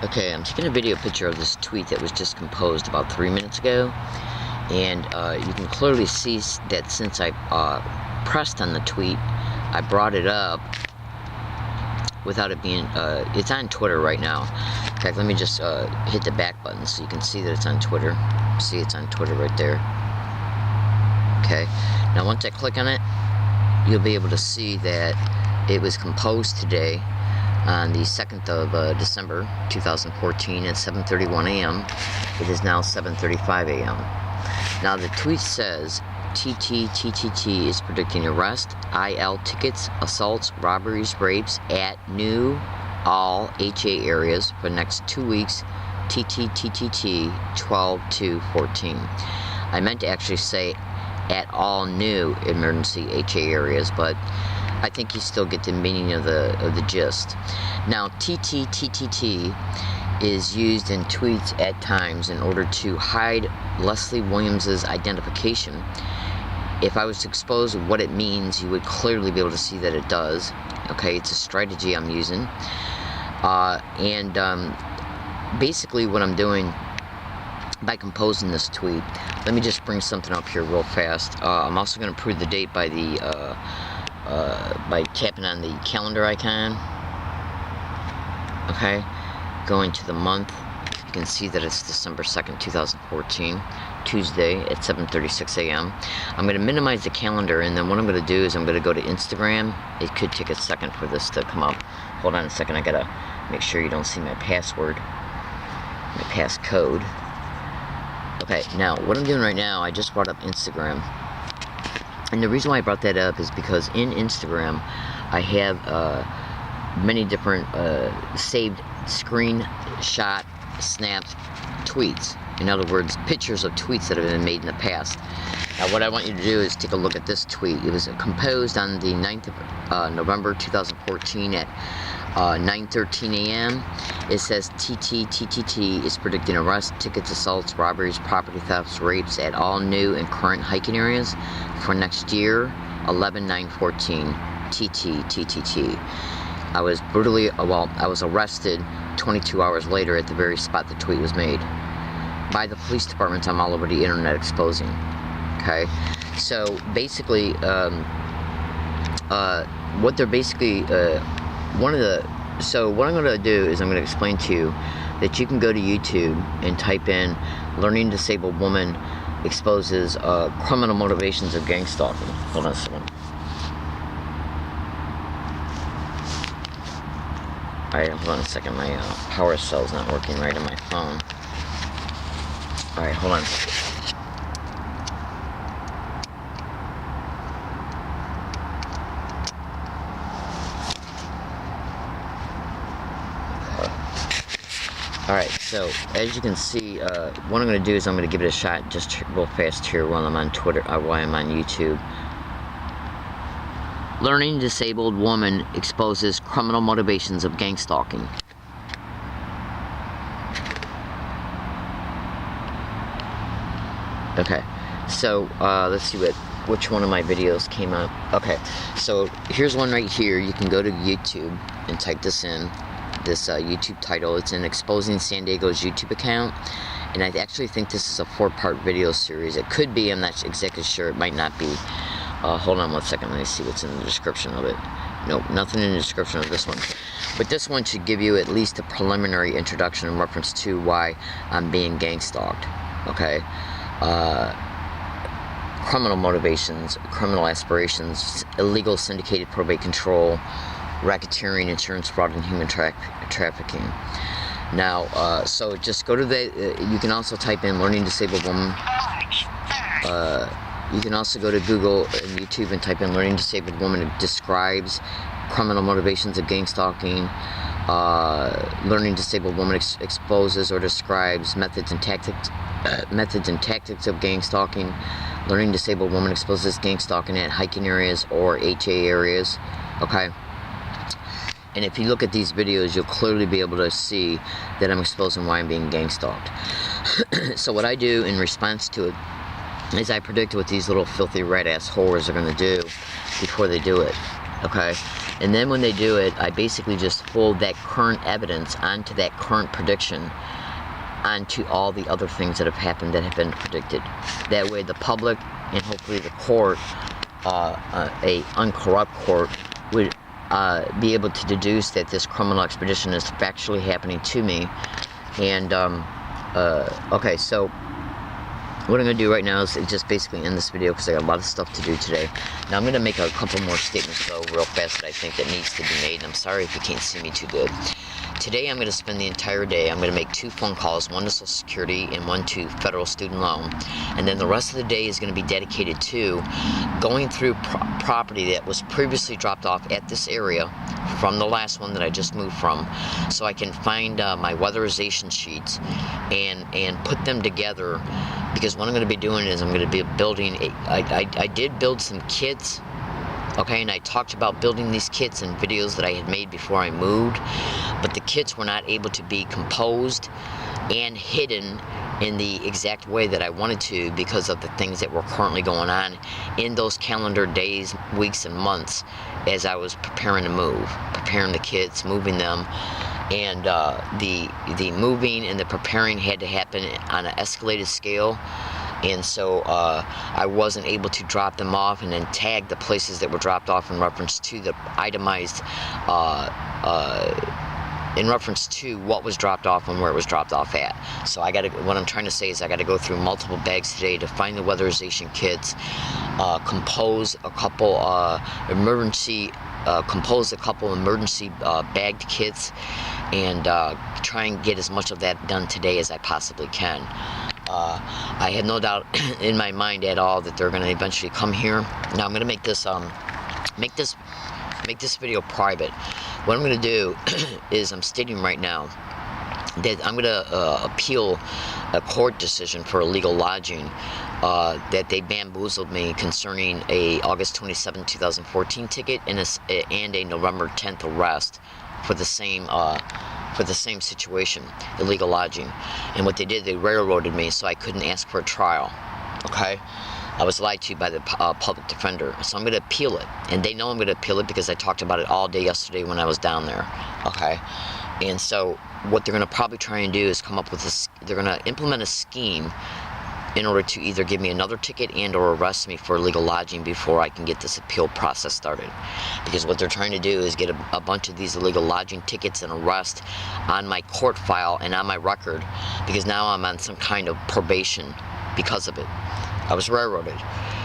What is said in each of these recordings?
Okay, I'm taking a video picture of this tweet that was just composed about 3 minutes ago, and you can clearly see that since I pressed on the tweet, I brought it up without it being, it's on Twitter right now. In fact, let me just hit the back button so you can see that it's on Twitter. See, it's on Twitter right there. Okay, now once I click on it, you'll be able to see that it was composed today on the 2nd of December 2014 at 7:31 a.m. It is now 7:35 a.m. Now the tweet says TTTTT is predicting arrest, IL tickets, assaults, robberies, rapes at new all HA areas for the next 2 weeks. TTTTT 12/2/14. I meant to actually say at all new emergency HA areas, but I think you still get the meaning of the gist. Now, TTTTT is used in tweets at times in order to hide Leslie Williams's identification. If I was to expose what it means, you would clearly be able to see that it does. Okay, it's a strategy I'm using. Basically what I'm doing by composing this tweet, let me just bring something up here real fast. I'm also going to prove the date by tapping on the calendar icon. Okay, going to the month, you can see that it's December 2nd, 2014, Tuesday at 7:36 a.m. I'm going to minimize the calendar, and then what I'm going to do is I'm going to go to Instagram. It could take a second for this to come up. Hold on a second, I got to make sure you don't see my password, my passcode. Okay, now what I'm doing right now, I just brought up Instagram. And the reason why I brought that up is because in Instagram, I have many different saved screenshot snapped tweets. In other words, pictures of tweets that have been made in the past. Now, what I want you to do is take a look at this tweet. It was composed on the 9th of November 2014 at 9:13 a.m. It says TTTTT is predicting arrests, tickets, assaults, robberies, property thefts, rapes at all new and current hiking areas for next year, 11/9/14. TTTTT. I was I was arrested 22 hours later at the very spot the tweet was made by the police departments. I'm all over the internet exposing. Okay, so basically, what they're basically so what I'm going to do is I'm going to explain to you that you can go to YouTube and type in "Learning Disabled Woman Exposes Criminal Motivations of Gang Stalking." Hold on a second. Alright, hold on a second. My power cell's not working right on my phone. Alright, hold on a second. Alright, so as you can see, what I'm going to do is I'm going to give it a shot just real fast here while I'm on Twitter, while I'm on YouTube. Learning Disabled Woman Exposes Criminal Motivations of Gang Stalking. Okay, so let's see which one of my videos came up. Okay, so here's one right here. You can go to YouTube and type this in. This YouTube title. It's in Exposing San Diego's YouTube account, and I actually think this is a 4-part video series. It could be, I'm not exactly sure. It might not be. Hold on one second, let me see what's in the description of it. Nope, nothing in the description of this one. But this one should give you at least a preliminary introduction in reference to why I'm being gang stalked. Okay, criminal motivations, criminal aspirations, illegal syndicated probate control, racketeering, insurance fraud, and human trafficking. Now, so just go to you can also type in Learning Disabled Woman. You can also go to Google and YouTube and type in Learning Disabled Woman. It describes criminal motivations of gang stalking. Learning Disabled Woman exposes or describes methods and tactics of gang stalking. Learning Disabled Woman exposes gang stalking at hiking areas or HA areas. Okay. And if you look at these videos, you'll clearly be able to see that I'm exposing why I'm being gang stalked. So what I do in response to it is I predict what these little filthy red-ass whores are going to do before they do it. Okay? And then when they do it, I basically just fold that current evidence onto that current prediction, onto all the other things that have happened that have been predicted. That way the public and hopefully the court, a uncorrupt court, would be able to deduce that this criminal expedition is factually happening to me. And okay, so what I'm going to do right now is just basically end this video because I got a lot of stuff to do today. Now I'm going to make a couple more statements though real fast that I think that needs to be made. And I'm sorry if you can't see me too good. Today I'm going to spend the entire day, I'm going to make 2 phone calls, one to Social Security and one to federal student loan. And then the rest of the day is going to be dedicated to going through property that was previously dropped off at this area from the last one that I just moved from, so I can find my weatherization sheets and put them together, because what I'm going to be doing is I'm going to be building, I did build some kits. Okay, and I talked about building these kits in videos that I had made before I moved, but the kits were not able to be composed and hidden in the exact way that I wanted to because of the things that were currently going on in those calendar days, weeks, and months as I was preparing to move, preparing the kits, moving them. And the moving and the preparing had to happen on an escalated scale. And so I wasn't able to drop them off and then tag the places that were dropped off in reference to the itemized, in reference to what was dropped off and where it was dropped off at. So what I'm trying to say is I got to go through multiple bags today to find the weatherization kits, compose a couple emergency bagged kits, and try and get as much of that done today as I possibly can. I had no doubt in my mind at all that they're going to eventually come here. Now I'm going to make this video private. What I'm going to do is I'm stating right now that I'm going to appeal a court decision for illegal lodging that they bamboozled me concerning a August 27, 2014 ticket and a November 10th arrest for the same situation, illegal lodging. And what they did, they railroaded me so I couldn't ask for a trial. Okay? I was lied to by the public defender. So I'm going to appeal it. And they know I'm going to appeal it because I talked about it all day yesterday when I was down there. Okay? And so what they're going to probably try and do is come up with this, they're going to implement a scheme in order to either give me another ticket and or arrest me for illegal lodging before I can get this appeal process started. Because what they're trying to do is get a bunch of these illegal lodging tickets and arrest on my court file and on my record, because now I'm on some kind of probation because of it. I was railroaded.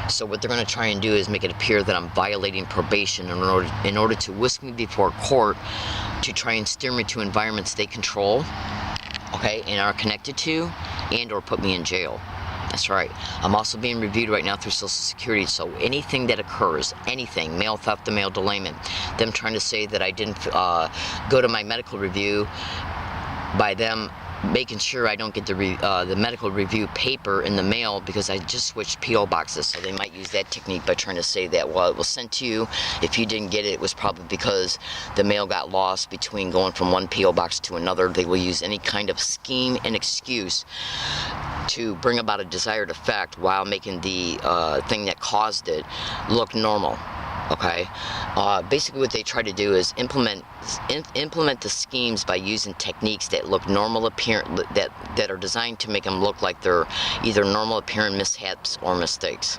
So what they're going to try and do is make it appear that I'm violating probation in order to whisk me before court to try and steer me to environments they control, okay, and are connected to, and or put me in jail. That's right. I'm also being reviewed right now through Social Security, so anything that occurs, anything, mail theft, the mail delayment, them trying to say that I didn't go to my medical review, by them making sure I don't get the medical review paper in the mail because I just switched P.O. boxes, so they might use that technique by trying to say that, well, it was sent to you. If you didn't get it, it was probably because the mail got lost between going from one P.O. box to another. They will use any kind of scheme and excuse to bring about a desired effect while making the thing that caused it look normal. Okay, basically what they try to do is implement the schemes by using techniques that look normal appearance, that are designed to make them look like they're either normal appearing mishaps or mistakes.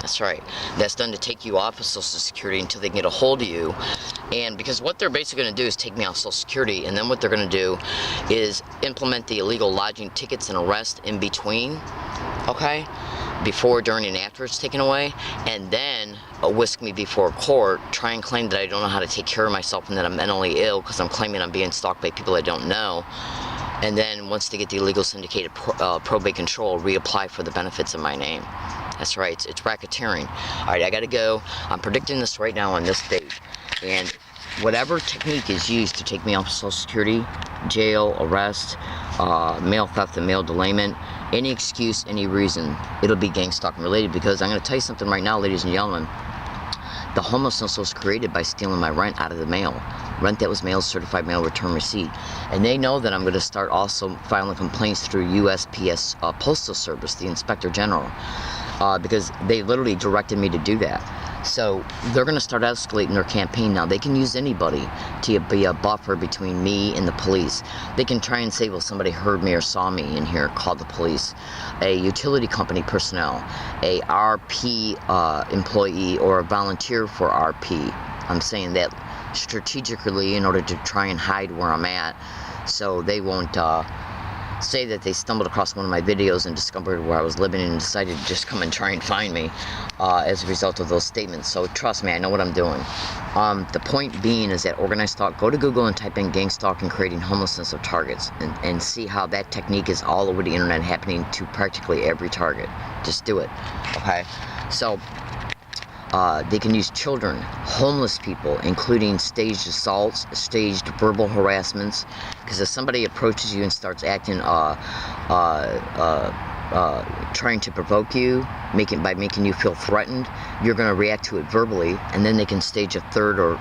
That's right. That's done to take you off of Social Security until they can get a hold of you. And because what they're basically going to do is take me off Social Security, and then what they're going to do is implement the illegal lodging tickets and arrest in between, okay, before, during, and after it's taken away, and then whisk me before court, try and claim that I don't know how to take care of myself and that I'm mentally ill because I'm claiming I'm being stalked by people I don't know. And then once they get the illegal syndicated probate control, reapply for the benefits in my name. That's right, it's racketeering. All right, I gotta go. I'm predicting this right now on this date. And whatever technique is used to take me off Social Security, jail, arrest, mail theft and mail delayment, any excuse, any reason, it'll be gang stalking related, because I'm gonna tell you something right now, ladies and gentlemen. The homelessness was created by stealing my rent out of the mail. Rent that was mailed, certified mail return receipt. And they know that I'm going to start also filing complaints through USPS Postal Service, the Inspector General, because they literally directed me to do that. So they're going to start escalating their campaign now. They can use anybody to be a buffer between me and the police. They can try and say, well, somebody heard me or saw me in here, call the police. A utility company personnel, a RP employee, or a volunteer for RP. I'm saying that strategically in order to try and hide where I'm at, so they won't say that they stumbled across one of my videos and discovered where I was living and decided to just come and try and find me as a result of those statements. So trust me, I know what I'm doing. The point being is that organized stalk, go to Google and type in gang stalking creating homelessness of targets and see how that technique is all over the internet, happening to practically every target. Just do it, okay? So they can use children, homeless people, including staged assaults, staged verbal harassments, because if somebody approaches you and starts acting, trying to provoke you, by making you feel threatened, you're going to react to it verbally, and then they can stage a third or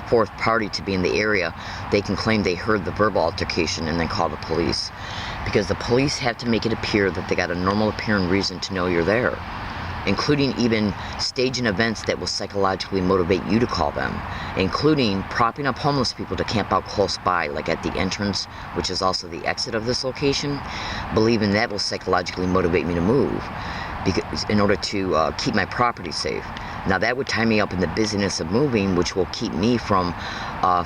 fourth party to be in the area. They can claim they heard the verbal altercation and then call the police, because the police have to make it appear that they got a normal appearing reason to know you're there, including even staging events that will psychologically motivate you to call them, including propping up homeless people to camp out close by, like at the entrance, which is also the exit of this location, believing that will psychologically motivate me to move, because in order to keep my property safe. Now that would tie me up in the busyness of moving, which will keep me from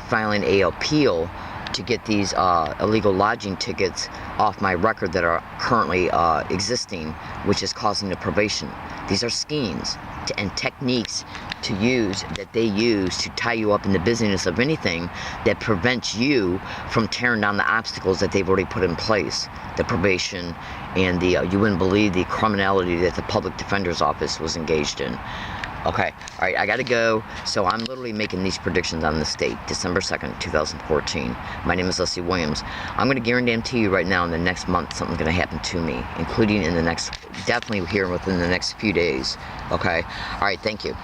filing an appeal to get these illegal lodging tickets off my record that are currently existing, which is causing the probation. These are schemes and techniques that they use to tie you up in the busyness of anything that prevents you from tearing down the obstacles that they've already put in place. The probation and the, you wouldn't believe the criminality that the public defender's office was engaged in. Okay, all right, I gotta go. So I'm literally making these predictions on this date, December 2nd, 2014. My name is Leslie Williams. I'm gonna guarantee you right now in the next month something's gonna happen to me, including in the next, definitely here within the next few days. Okay, all right, thank you.